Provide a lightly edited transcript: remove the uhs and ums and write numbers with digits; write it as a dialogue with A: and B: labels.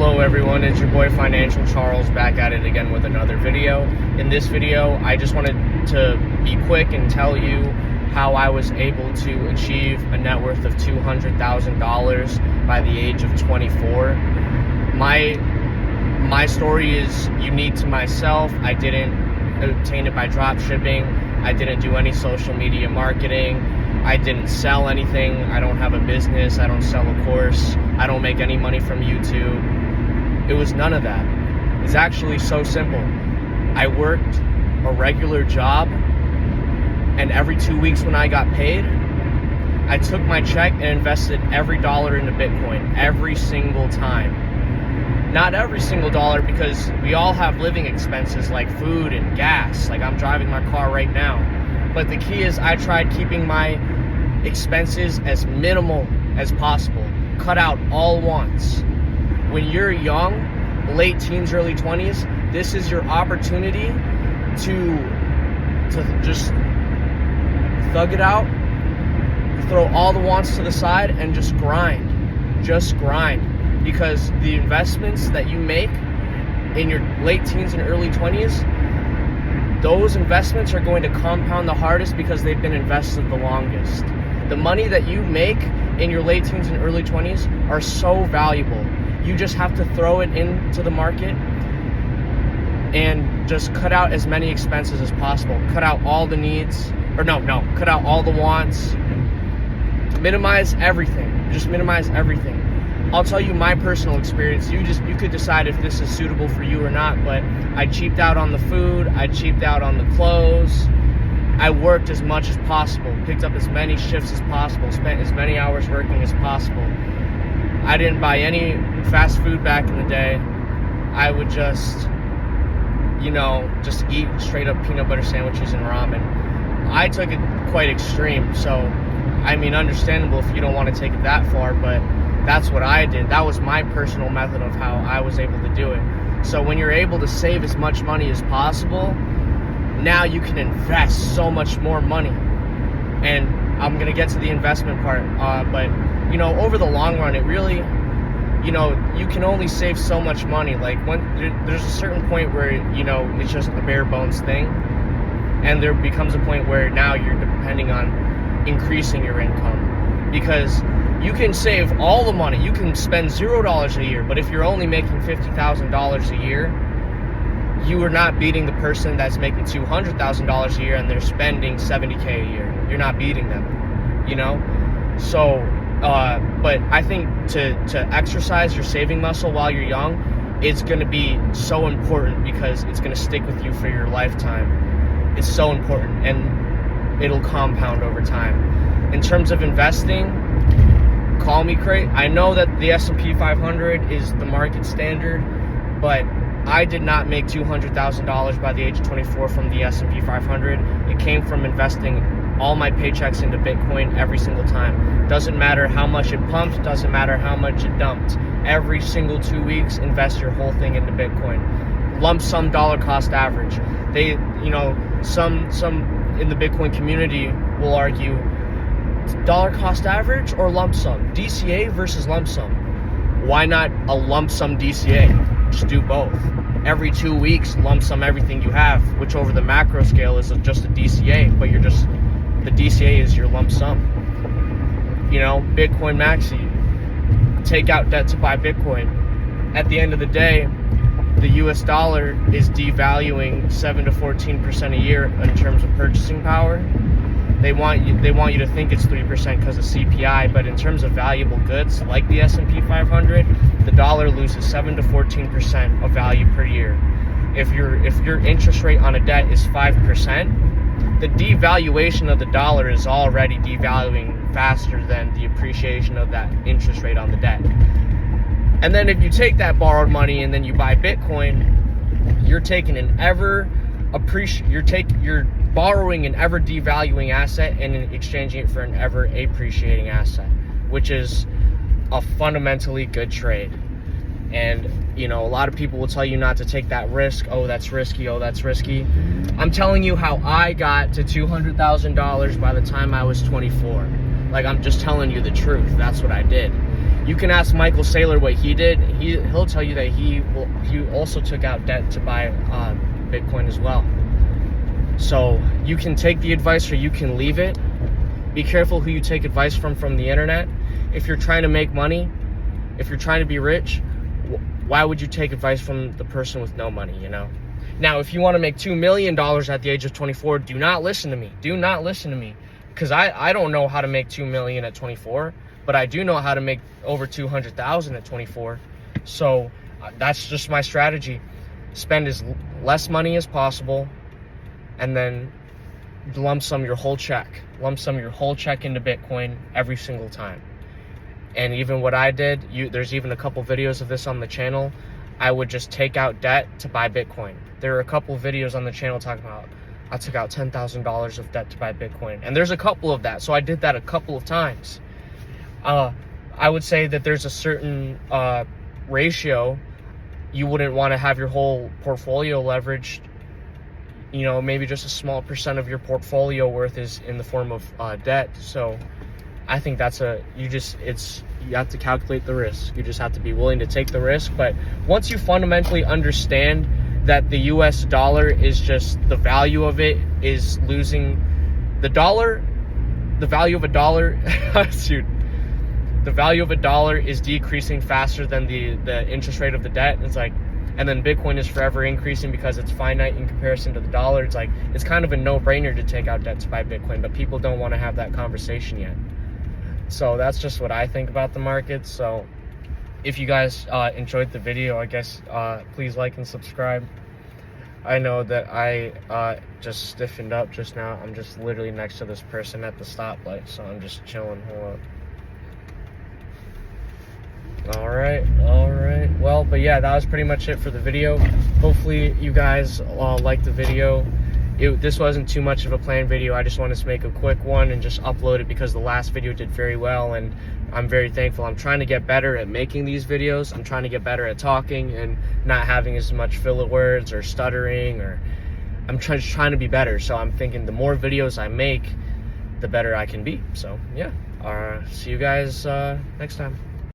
A: Hello everyone, it's your boy Financial Charles back at it again with another video. In this video, I just wanted to be quick and tell you how I was able to achieve a net worth of $200,000 by the age of 24. My story is unique to myself. I didn't obtain it by drop shipping. I didn't do any social media marketing. I didn't sell anything. I don't have a business. I don't sell a course. I don't make any money from YouTube. It was none of that. It's actually so simple. I worked a regular job, and every 2 weeks when I got paid, I took my check and invested every dollar into Bitcoin, every single time. Not every single dollar, because we all have living expenses like food and gas. Like, I'm driving my car right now. But the key is I tried keeping my expenses as minimal as possible. Cut out all wants. When you're young, late teens, early 20s, this is your opportunity to just thug it out, throw all the wants to the side, and just grind. Just grind. Because the investments that you make in your late teens and early 20s, those investments are going to compound the hardest because they've been invested the longest. The money that you make in your late teens and early 20s are so valuable. You just have to throw it into the market and just cut out as many expenses as possible. Cut out all the needs, cut out all the wants. Minimize everything. Just minimize everything. I'll tell you my personal experience. You could decide if this is suitable for you or not, but I cheaped out on the food, I cheaped out on the clothes. I worked as much as possible, picked up as many shifts as possible, spent as many hours working as possible. I didn't buy any fast food back in the day. I would just eat straight up peanut butter sandwiches and ramen. I took it quite extreme, so I mean, understandable if you don't want to take it that far, but that's what I did. That was my personal method of how I was able to do it. So when you're able to save as much money as possible, now you can invest so much more money. And I'm going to get to the investment part, but over the long run, it really, you can only save so much money. Like, when there's a certain point where, it's just a bare bones thing. And there becomes a point where now you're depending on increasing your income. Because you can save all the money. You can spend $0 a year. But if you're only making $50,000 a year, you are not beating the person that's making $200,000 a year and they're spending $70K a year. You're not beating them, So, but I think to exercise your saving muscle while you're young, it's going to be so important because it's going to stick with you for your lifetime. It's so important, and it'll compound over time. In terms of investing, call me crazy. I know that the S&P 500 is the market standard, but I did not make $200,000 by the age of 24 from the S&P 500. It came from investing all my paychecks into Bitcoin every single time. Doesn't matter how much it pumped, doesn't matter how much it dumped. Every single 2 weeks, invest your whole thing into Bitcoin. Lump sum dollar cost average. They, some in the Bitcoin community will argue, dollar cost average or lump sum? DCA versus lump sum. Why not a lump sum DCA? Just do both. Every 2 weeks, lump sum everything you have, which over the macro scale is just a DCA, but the DCA is your lump sum. Bitcoin Maxi, take out debt to buy Bitcoin. At the end of the day, the US dollar is devaluing 7 to 14% a year in terms of purchasing power. They want you to think it's 3% because of CPI, but in terms of valuable goods like the S&P 500, the dollar loses 7 to 14% of value per year. If your interest rate on a debt is 5%, the devaluation of the dollar is already devaluing faster than the appreciation of that interest rate on the debt. And then if you take that borrowed money and then you buy Bitcoin, you're borrowing an ever devaluing asset and exchanging it for an ever appreciating asset, which is a fundamentally good trade. And a lot of people will tell you not to take that risk. Oh, that's risky. I'm telling you how I got to $200,000 by the time I was 24. Like, I'm just telling you the truth. That's what I did. You can ask Michael Saylor what he did. He'll tell you that he also took out debt to buy Bitcoin as well. So you can take the advice or you can leave it. Be careful who you take advice from the internet. If you're trying to make money, if you're trying to be rich, why would you take advice from the person with no money, you know? Now, if you want to make $2 million at the age of 24, do not listen to me. Do not listen to me. Because I don't know how to make $2 million at 24, but I do know how to make over 200,000 at 24. So that's just my strategy. Spend as less money as possible, and then lump sum your whole check. Lump sum your whole check into Bitcoin every single time. And even what I did, there's even a couple videos of this on the channel. I would just take out debt to buy Bitcoin. There are a couple videos on the channel talking about I took out $10,000 of debt to buy Bitcoin. And there's a couple of that. So I did that a couple of times. I would say that there's a certain ratio. You wouldn't want to have your whole portfolio leveraged. You know, maybe just a small percent of your portfolio worth is in the form of debt. So I think that's you have to calculate the risk. You just have to be willing to take the risk. But once you fundamentally understand that the US dollar is just, the value of it is losing, the value of a dollar, shoot, the value of a dollar is decreasing faster than the interest rate of the debt. It's like, and then Bitcoin is forever increasing because it's finite in comparison to the dollar. It's like, it's kind of a no-brainer to take out debt to buy Bitcoin, but people don't want to have that conversation yet. So that's just what I think about the market. So if you guys enjoyed the video, I guess please like and subscribe. I know that I just stiffened up just now. I'm just literally next to this person at the stoplight, so I'm just chilling. Hold up. All right. Well, but yeah, that was pretty much it for the video. Hopefully you guys liked the video. This wasn't too much of a planned video. I just wanted to make a quick one and just upload it because the last video did very well, and I'm very thankful. I'm trying to get better at making these videos. I'm trying to get better at talking and not having as much filler words or stuttering, or I'm just trying to be better. So I'm thinking the more videos I make, the better I can be. So yeah, see you guys next time.